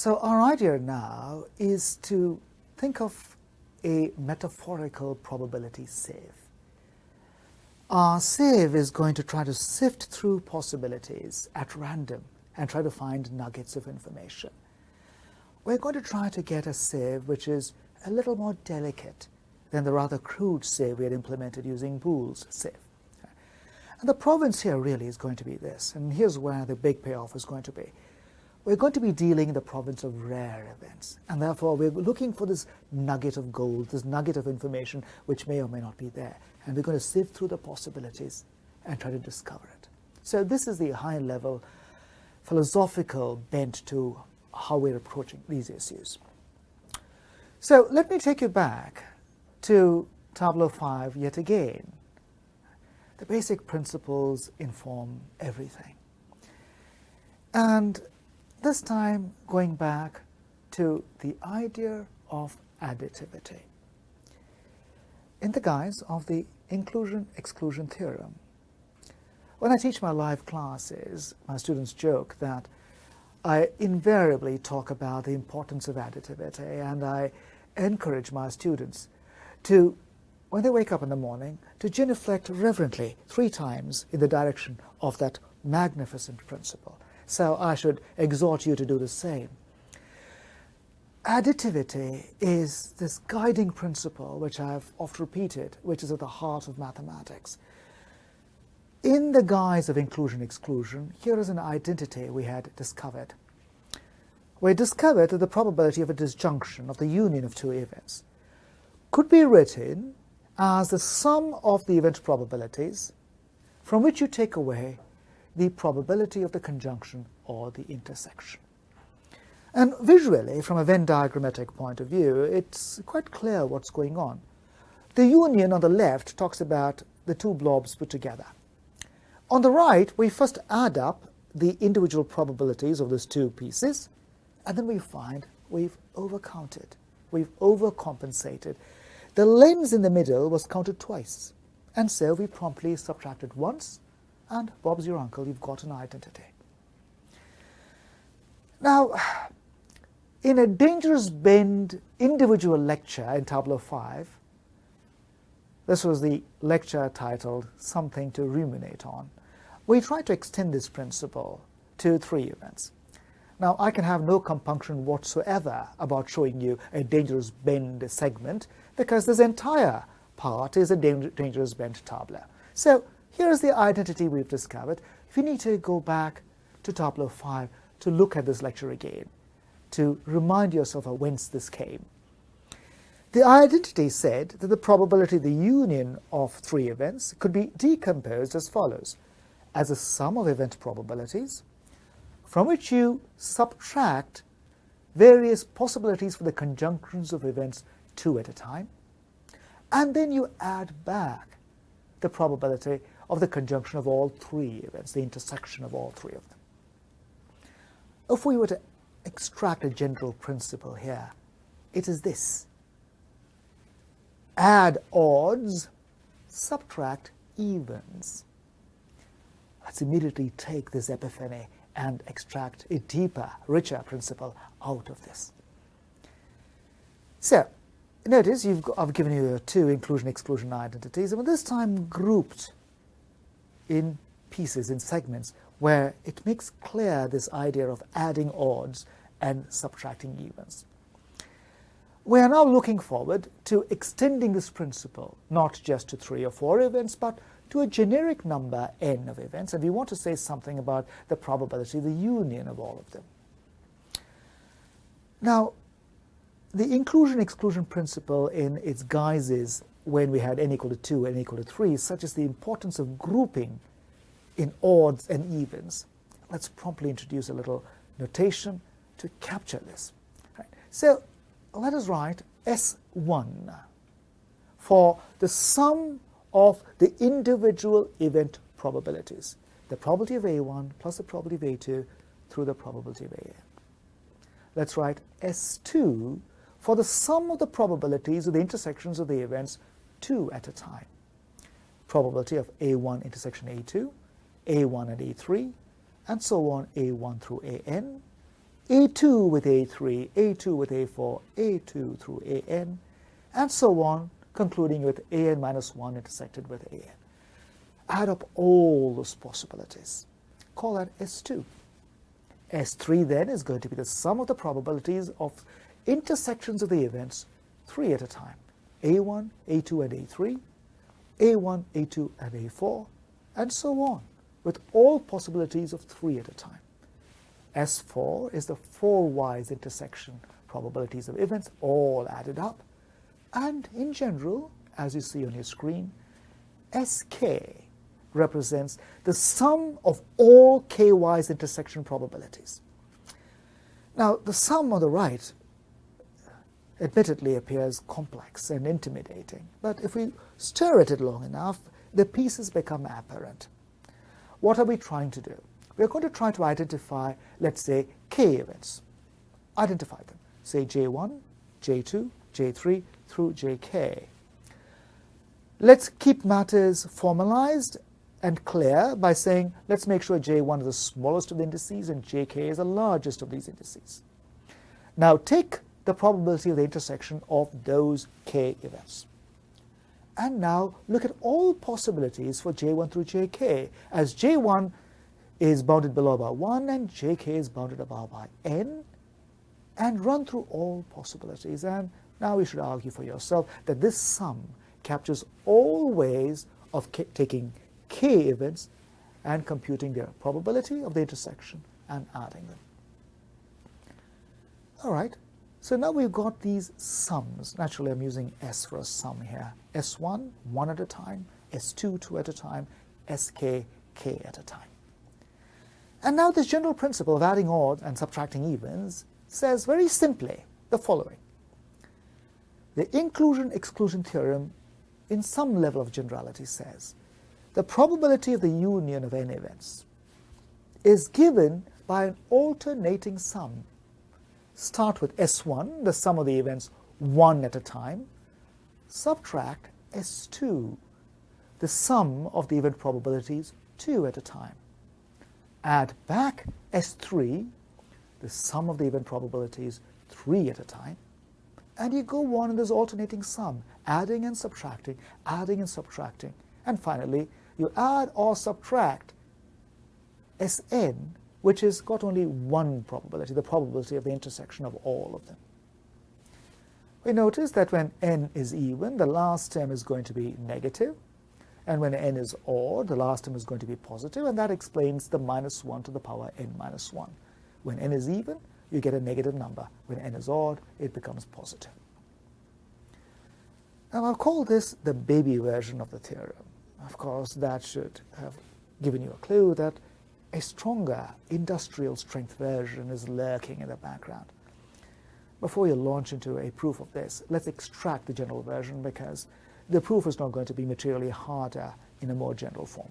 So our idea now is to think of a metaphorical probability sieve. Our sieve is going to try to sift through possibilities at random and try to find nuggets of information. We're going to try to get a sieve which is a little more delicate than the rather crude sieve we had implemented using Boole's sieve. And the province here really is going to be this, and here's where the big payoff is going to be. We're going to be dealing in the province of rare events, and therefore we're looking for this nugget of gold, this nugget of information which may or may not be there, and we're going to sift through the possibilities and try to discover it. So this is the high-level philosophical bent to how we're approaching these issues. So let me take you back to Tableau 5 yet again. The basic principles inform everything. And this time going back to the idea of additivity in the guise of the inclusion-exclusion theorem. When I teach my live classes, my students joke that I invariably talk about the importance of additivity, and I encourage my students to, when they wake up in the morning, to genuflect reverently 3 times in the direction of that magnificent principle. So I should exhort you to do the same. Additivity is this guiding principle which I've oft repeated, which is at the heart of mathematics. In the guise of inclusion-exclusion, here is an identity we had discovered. We discovered that the probability of a disjunction, of the union of 2 events, could be written as the sum of the event probabilities from which you take away the probability of the conjunction or the intersection. And visually, from a Venn diagrammatic point of view, it's quite clear what's going on. The union on the left talks about the 2 blobs put together. On the right, we first add up the individual probabilities of those 2 pieces, and then we find we've overcounted, we've overcompensated. The lens in the middle was counted twice, and so we promptly subtracted once, and Bob's your uncle, you've got an identity. Now, in a dangerous bend individual lecture in Tableau 5, this was the lecture titled Something to Ruminate On, we tried to extend this principle to 3 events. Now, I can have no compunction whatsoever about showing you a dangerous bend segment, because this entire part is a dangerous bend tableau. So here's the identity we've discovered. If you need to go back to Tableau 5 to look at this lecture again, to remind yourself of whence this came. The identity said that the probability of the union of 3 events could be decomposed as follows: as a sum of event probabilities, from which you subtract various possibilities for the conjunctions of events 2 at a time, and then you add back the probability of the conjunction of all 3 events, the intersection of all 3 of them. If we were to extract a general principle here, it is this: add odds, subtract evens. Let's immediately take this epiphany and extract a deeper, richer principle out of this. So, notice I've given you 2 inclusion-exclusion identities, and this time grouped in pieces, in segments, where it makes clear this idea of adding odds and subtracting evens. We are now looking forward to extending this principle, not just to 3 or 4 events, but to a generic number n of events, and we want to say something about the probability, the union of all of them. Now, the inclusion-exclusion principle in its guises when we had n equal to 2, n equal to 3, such as the importance of grouping in odds and evens. Let's promptly introduce a little notation to capture this. Right. So let us write S1 for the sum of the individual event probabilities, the probability of A1 plus the probability of A2 through the probability of AN. Let's write S2 for the sum of the probabilities of the intersections of the events 2 at a time. Probability of A1 intersection A2, A1 and A3, and so on A1 through AN, A2 with A3, A2 with A4, A2 through AN, and so on, concluding with AN minus 1 intersected with AN. Add up all those possibilities. Call that S2. S3 then is going to be the sum of the probabilities of intersections of the events 3 at a time. A1, A2, and A3, A1, A2, and A4, and so on, with all possibilities of 3 at a time. S4 is the 4-wise intersection probabilities of events all added up. And in general, as you see on your screen, SK represents the sum of all k-wise intersection probabilities. Now, the sum on the right admittedly appears complex and intimidating, but if we stare at it long enough, the pieces become apparent. What are we trying to do? We're going to try to identify, let's say, k events. Identify them. Say J1, J2, J3 through Jk. Let's keep matters formalized and clear by saying, let's make sure J1 is the smallest of the indices and Jk is the largest of these indices. Now take the probability of the intersection of those k events. And now look at all possibilities for J1 through Jk, as J1 is bounded below by 1 and Jk is bounded above by n, and run through all possibilities. And now you should argue for yourself that this sum captures all ways of taking k events and computing their probability of the intersection and adding them. All right, so now we've got these sums. Naturally, I'm using S for a sum here. S1, 1 at a time, S2, 2 at a time, Sk, k at a time. And now this general principle of adding odd and subtracting evens says very simply the following. The inclusion-exclusion theorem, in some level of generality, says the probability of the union of n events is given by an alternating sum. Start with S1, the sum of the events 1 at a time, subtract S2, the sum of the event probabilities 2 at a time. Add back S3, the sum of the event probabilities 3 at a time, and you go on in this alternating sum, adding and subtracting, and finally you add or subtract Sn, which has got only one probability, the probability of the intersection of all of them. We notice that when n is even, the last term is going to be negative, and when n is odd, the last term is going to be positive, and that explains the minus 1 to the power n minus 1. When n is even, you get a negative number. When n is odd, it becomes positive. Now, I'll call this the baby version of the theorem. Of course, that should have given you a clue that a stronger industrial strength version is lurking in the background. Before you launch into a proof of this, let's extract the general version, because the proof is not going to be materially harder in a more general form.